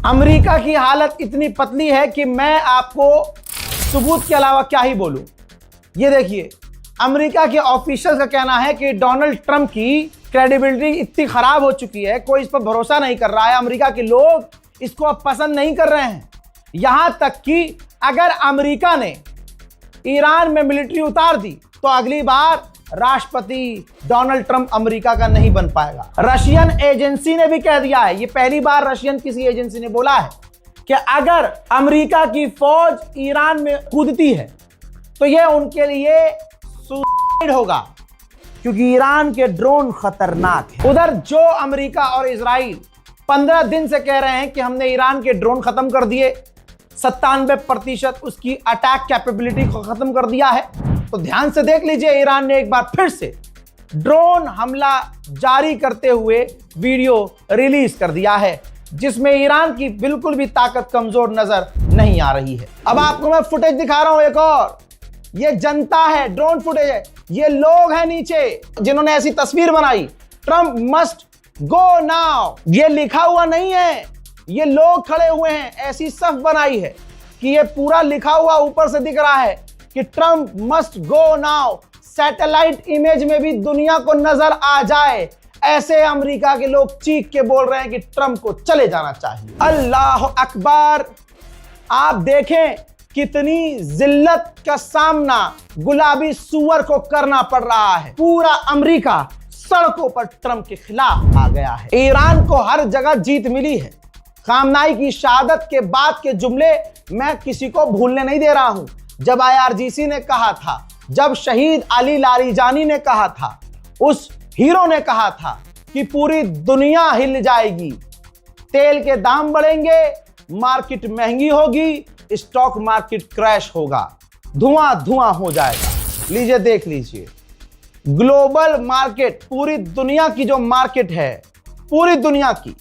America की हालत इतनी पतली है कि मैं आपको सबूत के अलावा क्या ही बोलूं। ये देखिए, अमेरिका के ऑफिशियल का कहना है कि डोनाल्ड ट्रंप की क्रेडिबिलिटी इतनी खराब हो चुकी है, कोई इस पर भरोसा नहीं कर रहा है। अमेरिका के लोग इसको अब पसंद नहीं कर रहे हैं। यहां तक कि अगर अमेरिका ने ईरान में मिलिट्री उतार दी तो अगली बार राष्ट्रपति डोनाल्ड ट्रंप अमेरिका का नहीं बन पाएगा। रशियन एजेंसी ने भी कह दिया है, ये पहली बार रशियन किसी एजेंसी ने बोला है कि अगर अमेरिका की फौज ईरान में कूदती है तो यह उनके लिए सुसाइड होगा, क्योंकि ईरान के ड्रोन खतरनाक है। उधर जो अमेरिका और इजराइल 15 दिन से कह रहे हैं कि हमने ईरान के ड्रोन खत्म कर दिए, 97% उसकी अटैक कैपेबिलिटी को खत्म कर दिया है, तो ध्यान से देख लीजिए, ईरान ने एक बार फिर से ड्रोन हमला जारी करते हुए वीडियो रिलीज कर दिया है, जिसमें ईरान की बिल्कुल भी ताकत कमजोर नजर नहीं आ रही है। अब आपको मैं फुटेज दिखा रहा हूं एक और। ये जनता है, ड्रोन फुटेज है, ये लोग हैं नीचे जिन्होंने ऐसी तस्वीर बनाई, ट्रंप मस्ट गो नाउ। ये लिखा हुआ नहीं है, ये लोग खड़े हुए हैं, ऐसी सफ बनाई है कि ये पूरा लिखा हुआ ऊपर से दिख रहा है कि Trump must go now. Satellite image में भी दुनिया को नजर आ जाए, ऐसे अमेरिका के लोग चीख के बोल रहे हैं कि ट्रंप को चले जाना चाहिए। अल्लाह अकबर। आप देखें कितनी जिल्लत का सामना गुलाबी सुअर को करना पड़ रहा है। पूरा अमेरिका सड़कों पर ट्रंप के खिलाफ आ गया है। ईरान को हर जगह जीत मिली है। खामनाई की शहादत के बाद के जुमले मैं किसी को भूलने नहीं दे रहा हूं। जब IRGC ने कहा था, जब शहीद अली लारीजानी ने कहा था, उस हीरो ने कहा था कि पूरी दुनिया हिल जाएगी, तेल के दाम बढ़ेंगे, मार्केट महंगी होगी, स्टॉक मार्केट क्रैश होगा, धुआं धुआं हो जाएगा। लीजिए देख लीजिए, ग्लोबल मार्केट, पूरी दुनिया की जो मार्केट है, पूरी दुनिया की,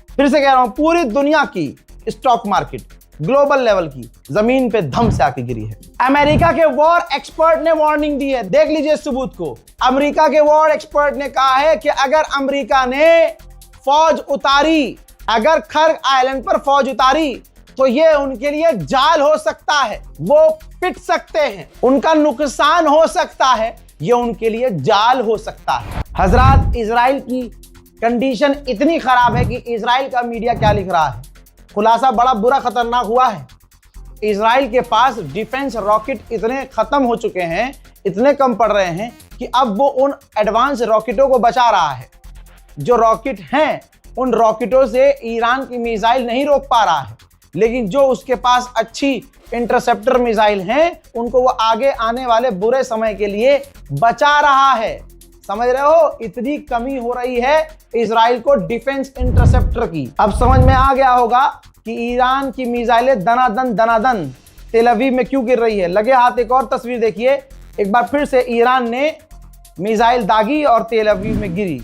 फिर से कह रहा हूं, पूरी दुनिया की स्टॉक मार्केट ग्लोबल लेवल की जमीन पे धम से आके गिरी है। अमेरिका के वॉर एक्सपर्ट ने वार्निंग दी है, देख लीजिए सबूत को। अमेरिका के वॉर एक्सपर्ट ने कहा है कि अगर अमेरिका ने फौज उतारी, अगर खर्ग आइलैंड पर फौज उतारी, तो ये उनके लिए जाल हो सकता है, वो पिट सकते हैं, उनका नुकसान हो सकता है, ये उनके लिए जाल हो सकता है। हजरात, इजराइल की कंडीशन इतनी खराब है कि इजराइल का मीडिया क्या लिख रहा है, खुलासा बड़ा बुरा खतरनाक हुआ है। इजराइल के पास डिफेंस रॉकेट इतने खत्म हो चुके हैं, इतने कम पड़ रहे हैं कि अब वो उन एडवांस रॉकेटों को बचा रहा है। जो रॉकेट हैं, उन रॉकेटों से ईरान की मिसाइल नहीं रोक पा रहा है, लेकिन जो उसके पास अच्छी इंटरसेप्टर मिसाइल हैं, उनको वो आगे आने वाले बुरे समय के लिए बचा रहा है। समझ रहे हो, इतनी कमी हो रही है इजराइल को डिफेंस इंटरसेप्टर की। अब समझ में आ गया होगा कि ईरान की मिसाइलें दनादन तेल अवीव में क्यों गिर रही है। लगे हाथ एक और तस्वीर देखिए, एक बार फिर से ईरान ने मिसाइल दागी और तेल अवीव में गिरी।